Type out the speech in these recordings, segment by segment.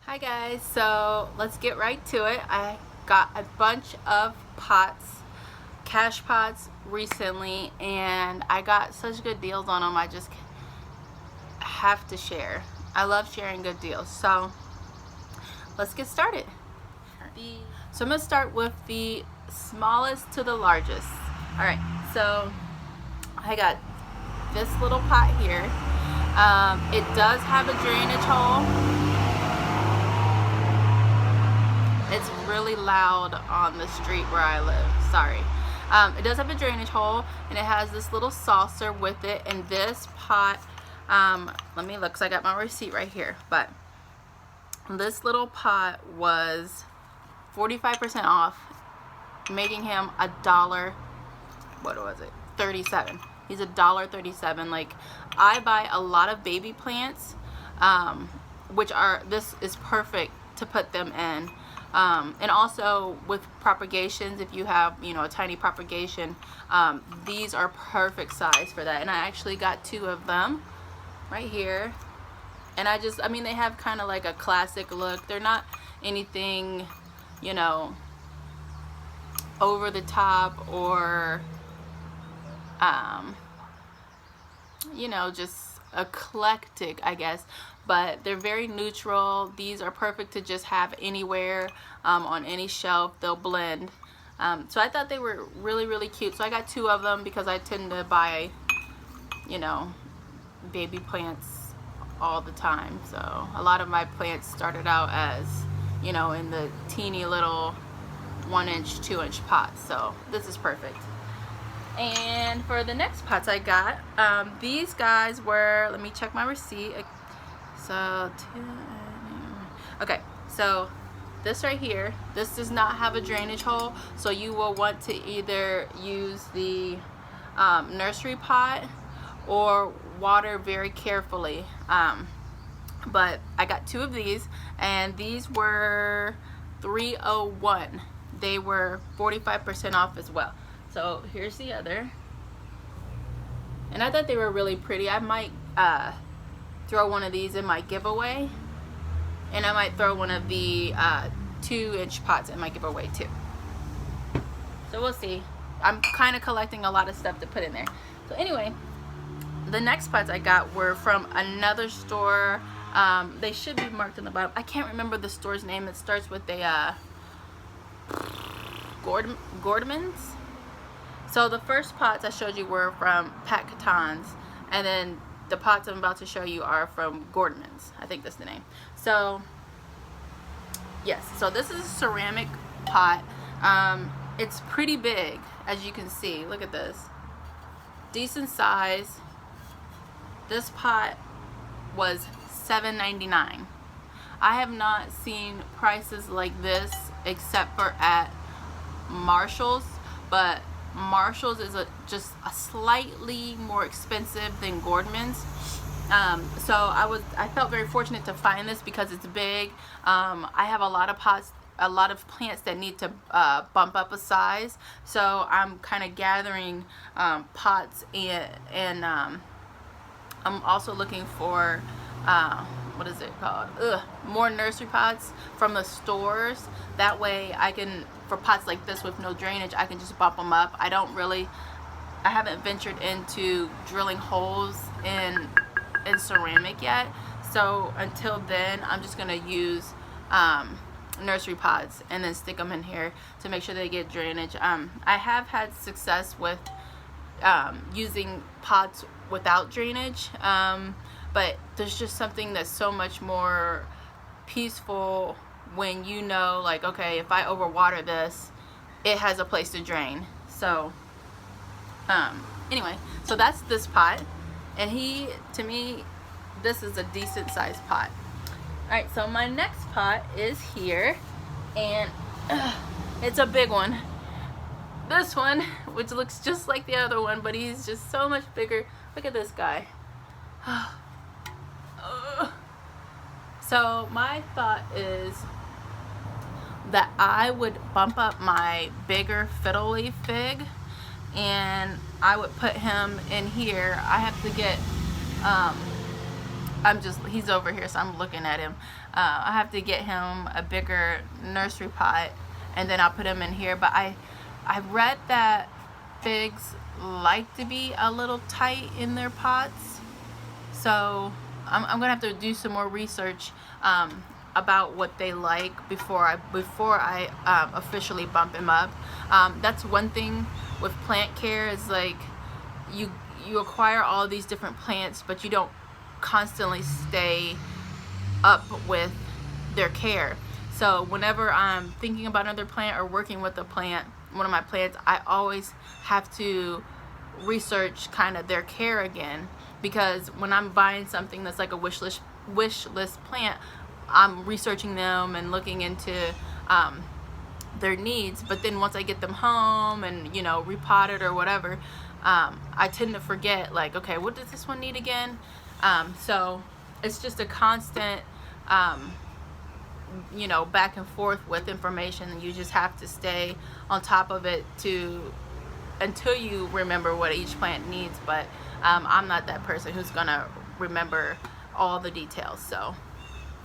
Hi guys, so let's get right to it. I got a bunch of pots, cash pots recently, and I got such good deals on them. I just have to share. I love sharing good deals. So let's get started. So I'm gonna start with the smallest to the largest. All right, so I got this little pot here. It does have a drainage hole. It's really loud on the street where I live. Sorry. It does have a drainage hole, and it has this little saucer with it. And this pot, let me look, because I got my receipt right here. But this little pot was 45% off, making him a dollar. What was it? 37. He's a $1.37. Like, I buy a lot of baby plants, which are, this is perfect to put them in. And also with propagations, if you have, a tiny propagation, these are perfect size for that. And I actually got 2 of them right here. And I mean, they have kind of like a classic look. They're not anything, over the top or, just eclectic, I guess, but they're very neutral. These are perfect to just have anywhere, on any shelf. They'll blend. So I thought they were really cute. So I got 2 of them because I tend to buy, baby plants all the time. So a lot of my plants started out as, in the teeny little 1-inch, 2-inch pots. So this is perfect. And for the next pots I got, these guys were, let me check my receipt. So, okay, so this right here, this does not have a drainage hole, so you will want to either use the nursery pot or water very carefully. But I got 2 of these, and these were $3.01. They were 45% off as well. So here's the other, and I thought they were really pretty. I might throw one of these in my giveaway, and I might throw one of the 2-inch pots in my giveaway too. So we'll see. I'm kind of collecting a lot of stuff to put in there. So anyway, the next pots I got were from another store. They should be marked on the bottom. I can't remember the store's name. It starts with a Gordman's. So the first pots I showed you were from Pat Caton's, and then the pots I'm about to show you are from Gordman's. I think that's the name. So yes, so this is a ceramic pot. It's pretty big, as you can see. Look at this. Decent size. This pot was $7.99. I have not seen prices like this except for at Marshall's, but Marshall's is just a slightly more expensive than Gordman's. So I felt very fortunate to find this because it's big. I have a lot of pots, a lot of plants that need to bump up a size. So I'm kind of gathering pots, and I'm also looking for what is it called? More nursery pots from the stores. That way I can, for pots like this with no drainage, I can just bump them up. I haven't ventured into drilling holes in ceramic yet. So until then, I'm just gonna use nursery pots and then stick them in here to make sure they get drainage. I have had success with using pots without drainage, but there's just something that's so much more peaceful when like, okay, if I overwater this, it has a place to drain. So anyway, so that's this pot, and to me, this is a decent sized pot. Alright, so my next pot is here, and it's a big one. This one, which looks just like the other one, but he's just so much bigger. Look at this guy. So my thought is that I would bump up my bigger fiddle leaf fig, and I would put him in here. I have to get he's over here, so I'm looking at him. I have to get him a bigger nursery pot, and then I'll put him in here. But I read that figs like to be a little tight in their pots, so I'm gonna have to do some more research about what they like before I officially bump him up. That's one thing with plant care, is like you acquire all these different plants, but you don't constantly stay up with their care. So whenever I'm thinking about another plant or working with a plant, one of my plants, I always have to research kind of their care again, because when I'm buying something that's like a wish list plant, I'm researching them and looking into their needs. But then once I get them home and, you know, repotted or whatever, I tend to forget, like, okay, what does this one need again? So it's just a constant you know, back and forth with information, and you just have to stay on top of it until you remember what each plant needs. But I'm not that person who's gonna remember all the details. So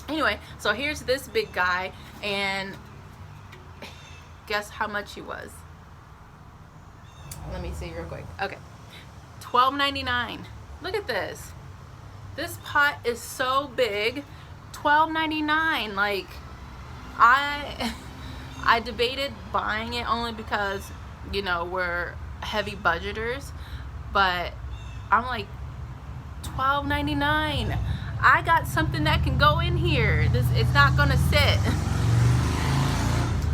anyway, so here's this big guy, and guess how much he was? Let me see real quick. Okay, $12.99. Look at this. This pot is so big. $12.99. Like, I debated buying it only because, you know, we're heavy budgeters, but I'm like, $12.99. I got something that can go in here. It's not gonna sit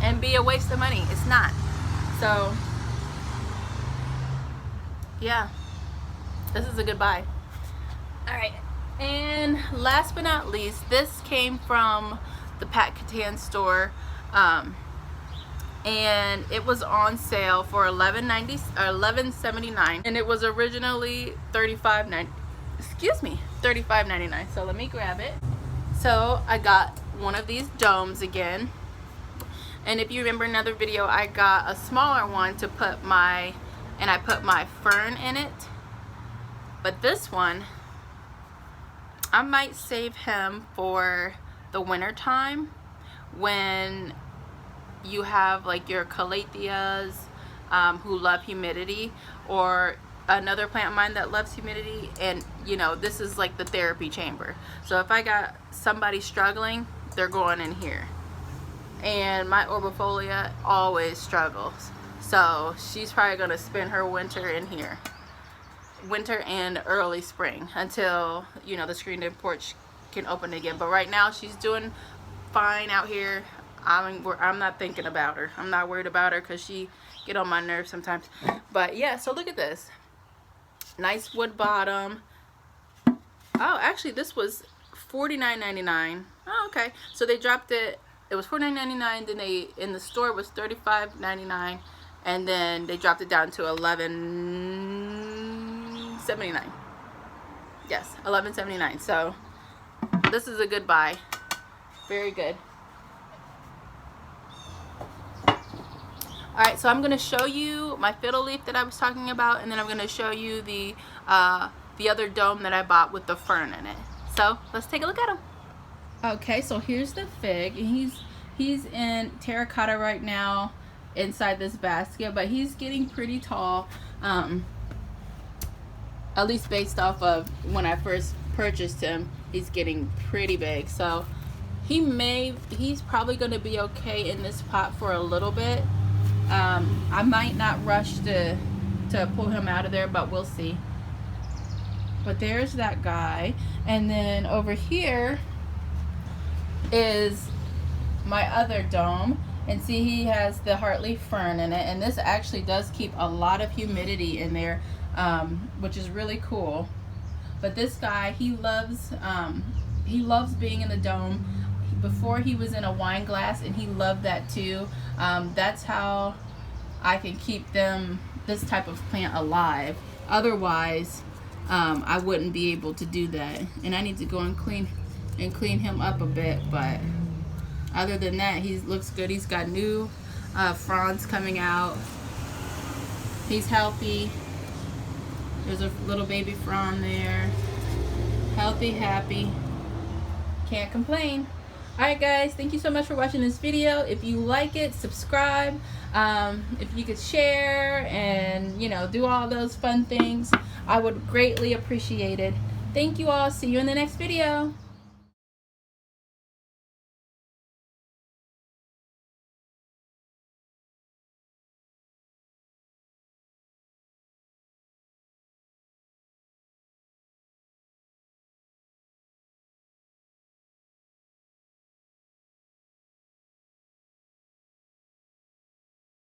and be a waste of money. It's not. So yeah, this is a good buy. All right, and last but not least, this came from the Pat Catan store, and it was on sale for $11.79, and it was originally $35.99. So let me grab it. So I got one of these domes again, and if you remember another video, I got a smaller one to put I put my fern in it. But this one, I might save him for the winter time, when you have like your calatheas who love humidity, or another plant of mine that loves humidity. And you know, this is like the therapy chamber. So if I got somebody struggling, they're going in here. And my orbifolia always struggles, so she's probably gonna spend her winter in here, winter and early spring, until, you know, the screened-in porch can open again. But right now she's doing fine out here. I'm not thinking about her. I'm not worried about her, because she get on my nerves sometimes. But yeah, so look at this. Nice wood bottom. Oh, actually this was $49.99. Oh, okay. So they dropped it. It was $49.99. Then they, in the store, was $35.99, and then they dropped it down to $11.79. Yes, $11.79. So this is a good buy. Very good. Alright, so I'm going to show you my fiddle leaf that I was talking about, and then I'm going to show you the other dome that I bought with the fern in it. So let's take a look at him. Okay, so here's the fig. He's in terracotta right now inside this basket, but he's getting pretty tall, at least based off of when I first purchased him. He's getting pretty big, so he's probably going to be okay in this pot for a little bit. I might not rush to pull him out of there, but we'll see. But there's that guy, and then over here is my other dome, and see, he has the heartleaf fern in it, and this actually does keep a lot of humidity in there, which is really cool. But this guy, he loves being in the dome. Before, he was in a wine glass, and he loved that too. That's how I can keep this type of plant alive. Otherwise, I wouldn't be able to do that. And I need to go and clean him up a bit, but other than that, he looks good. He's got new fronds coming out. He's healthy. There's a little baby frond there. Healthy, happy. Can't complain. Alright guys, thank you so much for watching this video. If you like it, subscribe. If you could share and, you know, do all those fun things, I would greatly appreciate it. Thank you all. See you in the next video.